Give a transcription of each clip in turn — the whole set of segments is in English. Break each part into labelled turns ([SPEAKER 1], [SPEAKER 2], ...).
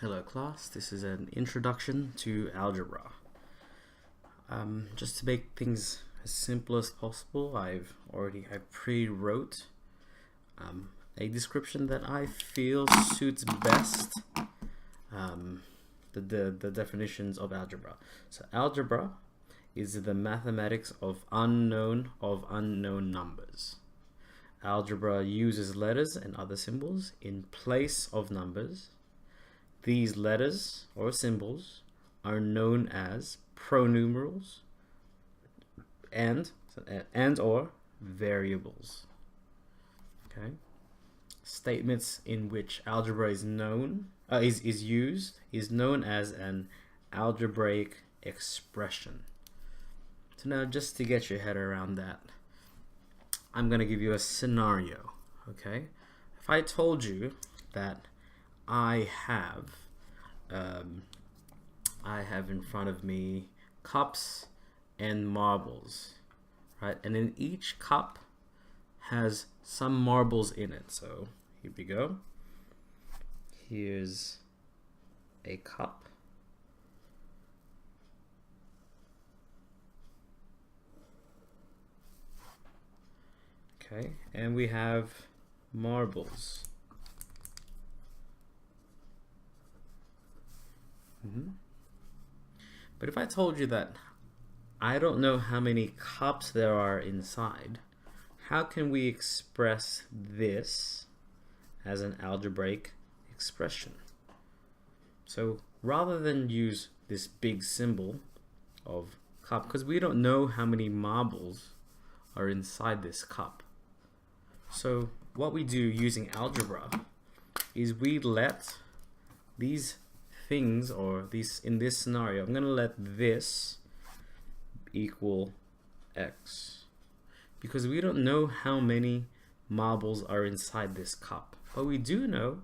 [SPEAKER 1] Hello class, this is an introduction to algebra. Just to make things as simple as possible, I pre-wrote a description that I feel suits best the definitions of algebra. So algebra is the mathematics of unknown numbers. Algebra uses letters and other symbols in place of numbers. These letters or symbols are known as pronumerals and or variables. Okay. Statements in which algebra is used is known as an algebraic expression. So now, just to get your head around that, I'm going to give you a scenario. Okay. If I told you that I have in front of me cups and marbles, right? And in each cup has some marbles in it. So here we go. Here's a cup. Okay, and we have marbles. But if I told you that I don't know how many cups there are inside, how can we express this as an algebraic expression? So rather than use this big symbol of cup, because we don't know how many marbles are inside this cup. So what we do using algebra is we let these things, or these, in this scenario, I'm going to let this equal x, because we don't know how many marbles are inside this cup, but we do know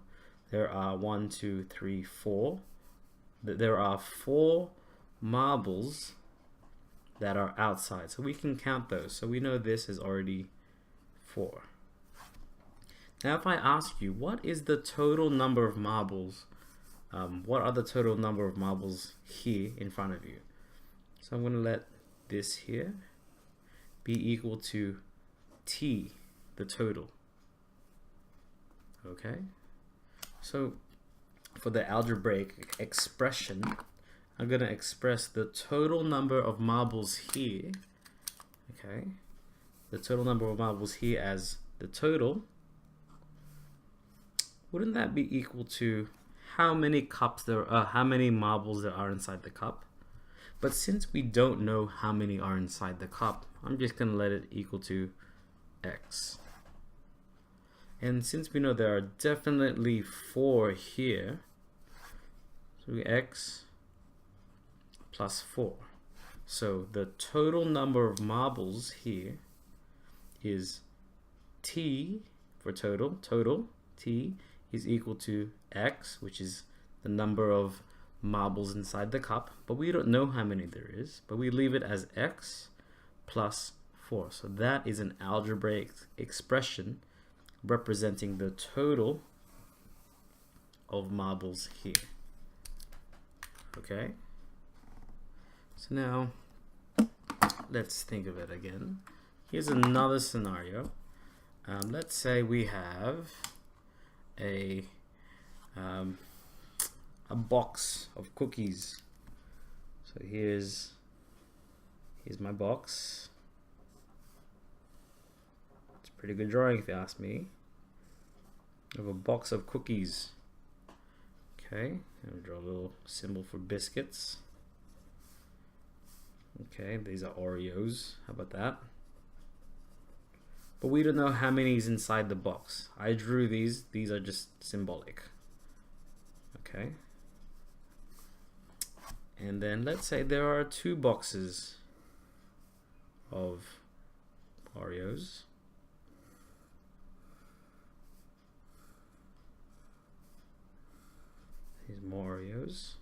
[SPEAKER 1] there are 1, 2, 3, 4. There are 4 marbles that are outside, so we can count those. So we know this is already 4. Now if I ask you, what is the total number of marbles? What are the total number of marbles here in front of you? So I'm going to let this here be equal to t, the total. Okay? So for the algebraic expression, I'm going to express the total number of marbles here. Okay? The total number of marbles here as the total. Wouldn't that be equal to how many cups there are, how many marbles there are inside the cup? But since we don't know how many are inside the cup, I'm just going to let it equal to x. And since we know there are definitely 4 here, so x plus 4. So the total number of marbles here is t for total, t is equal to x, which is the number of marbles inside the cup, but we don't know how many there is, but we leave it as x plus 4. So that is an algebraic expression representing the total of marbles here. Okay? So now, let's think of it again. Here's another scenario. Let's say we have a box of cookies. So here's my box. It's a pretty good drawing if you ask me. I have a box of cookies. Okay, I'll draw a little symbol for biscuits. Okay, these are Oreos. How about that? But we don't know how many is inside the box. I drew these. These are just symbolic. Okay. And then let's say there are 2 boxes of Oreos. Here's more Oreos.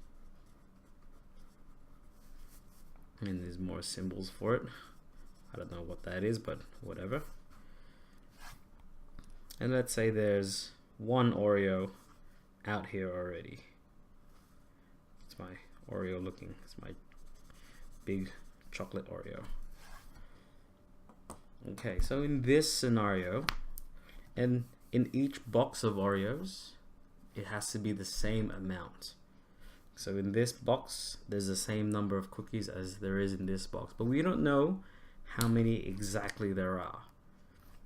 [SPEAKER 1] And there's more symbols for it. I don't know what that is, but whatever. And let's say there's 1 Oreo out here already. It's my Oreo looking. It's my big chocolate Oreo. Okay, so in this scenario, and in each box of Oreos, it has to be the same amount. So in this box, there's the same number of cookies as there is in this box, but we don't know how many exactly there are.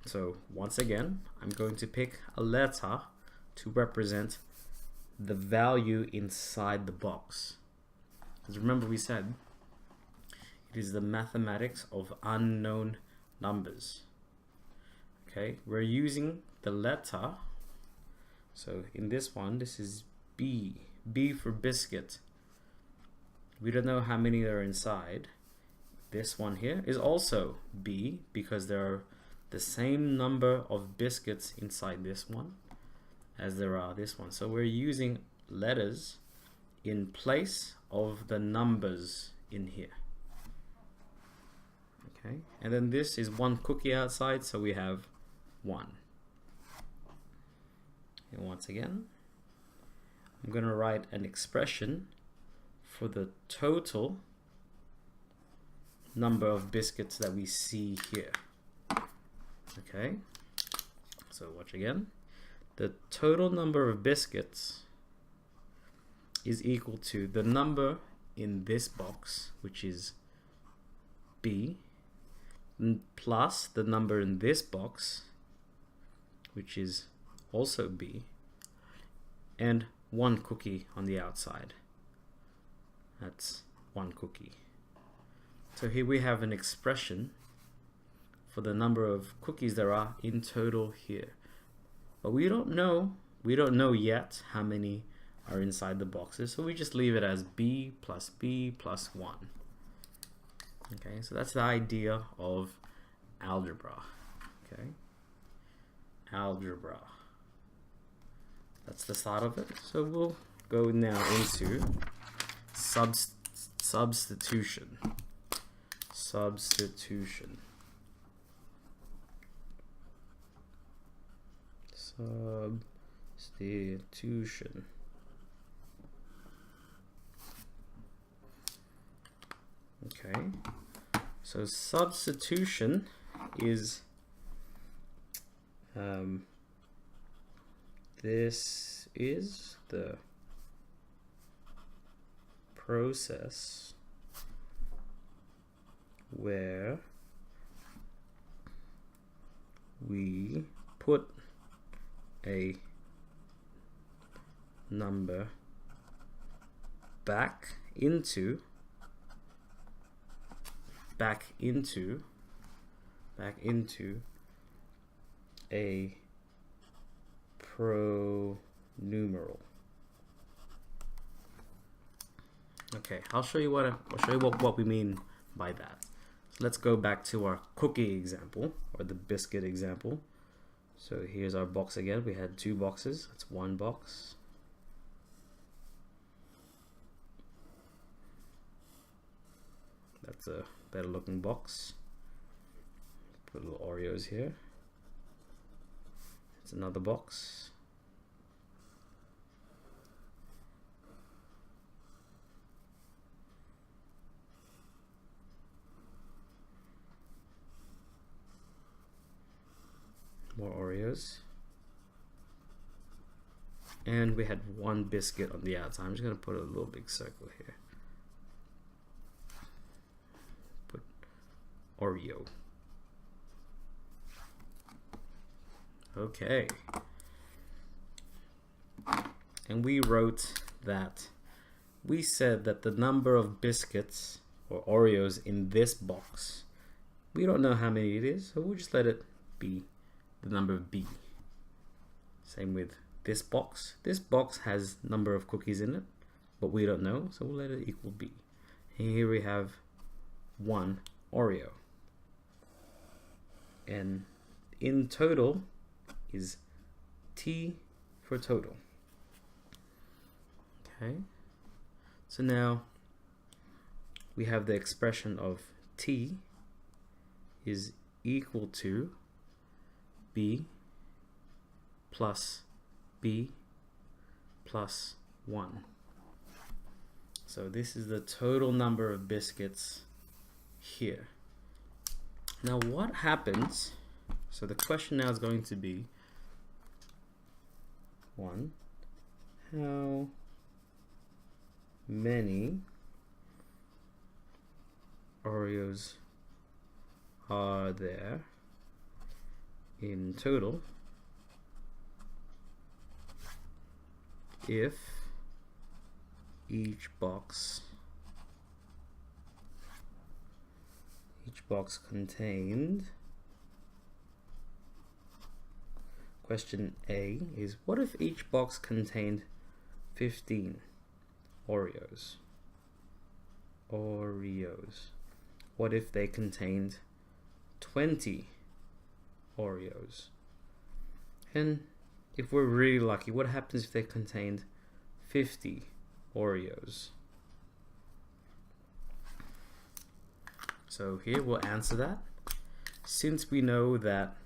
[SPEAKER 1] So once again, I'm going to pick a letter to represent the value inside the box. Because remember we said it is the mathematics of unknown numbers. Okay, we're using the letter. So in this one, this is B. B for biscuit. We don't know how many are inside. This one here is also B because there are the same number of biscuits inside this one as there are this one. So we're using letters in place of the numbers in here. Okay, and then this is one cookie outside, so we have 1. And once again, I'm going to write an expression for the total number of biscuits that we see here. Okay, so watch again. The total number of biscuits is equal to the number in this box, which is B, plus the number in this box, which is also B, and 1 cookie on the outside. That's 1 cookie. So here we have an expression for the number of cookies there are in total here. But we don't know yet how many are inside the boxes, so we just leave it as B plus 1. Okay, so that's the idea of algebra. Okay, algebra. That's the start of it. So we'll go now into substitution. Substitution. Okay, so substitution is this is the process where we put a number back into a pronumeral. Okay, I'll show you what we mean by that. So let's go back to our cookie example, or the biscuit example. So here's our box again. We had 2 boxes. That's 1 box. That's a better looking box. Put little Oreos here. It's another box. More Oreos. And we had 1 biscuit on the outside. I'm just going to put a little big circle here. Put Oreo. Okay. And we wrote that we said that the number of biscuits or Oreos in this box, we don't know how many it is, so we'll just let it be the number of B. Same with this box. This box has number of cookies in it, but we don't know, so we'll let it equal B. And here we have 1 Oreo. And in total is T for total. Okay. So now we have the expression of T is equal to B plus 1. So this is the total number of biscuits here. Now what happens, so the question now is going to be, 1, how many Oreos are there in total if each box contained, question A is, what if each box contained 15 Oreos? What if they contained 20 Oreos? And if we're really lucky, what happens if they contained 50 Oreos? So here we'll answer that. Since we know that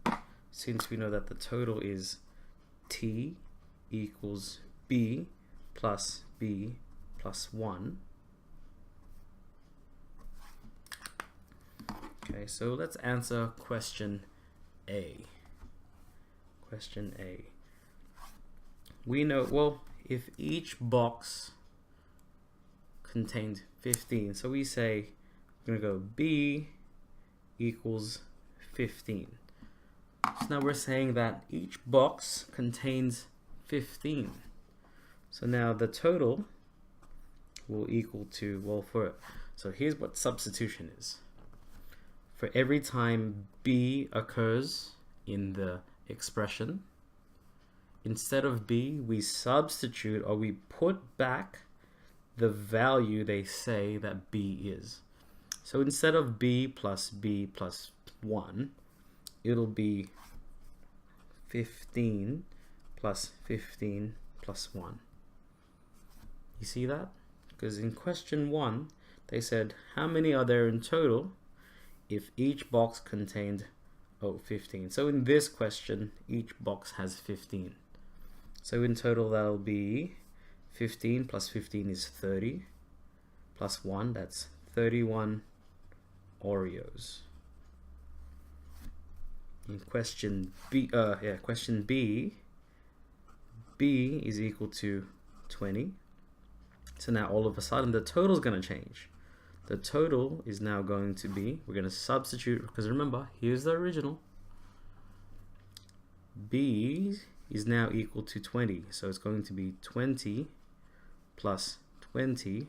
[SPEAKER 1] the total is T equals B plus 1. Okay, so let's answer question A. Question A. We know, well, if each box contained 15, so we say we're going to go B equals 15. So now we're saying that each box contains 15. So now the total will equal to, well, so here's what substitution is. For every time B occurs in the expression, instead of B, we substitute, or we put back the value they say that B is. So instead of B plus 1, it'll be 15 plus 15 plus 1. You see that? Because in question 1, they said, how many are there in total if each box contained 15. So in this question, each box has 15. So in total, that'll be 15 plus 15 is 30, plus 1, that's 31 Oreos. In question B, B is equal to 20. So now all of a sudden the total is going to change. The total is now going to be, we're going to substitute, because remember, here's the original. B is now equal to 20. So it's going to be 20 plus 20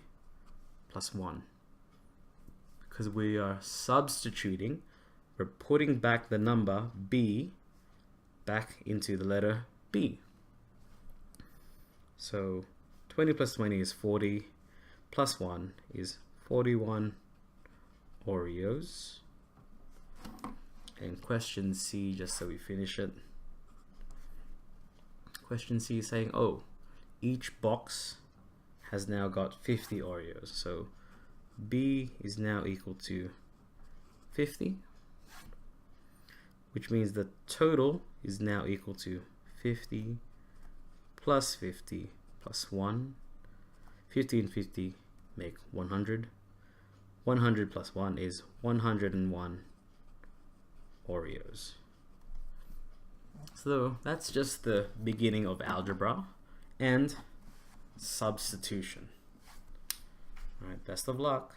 [SPEAKER 1] plus 1. Because we are substituting, we're putting back the number B back into the letter B. So 20 plus 20 is 40, plus 1 is 41 Oreos. And question C, just so we finish it. Question C is saying, oh, each box has now got 50 Oreos. So B is now equal to 50, which means the total is now equal to 50 plus 50 plus 1. 50 and 50 make 100. 100 plus 1 is 101 Oreos. So that's just the beginning of algebra and substitution. All right, best of luck.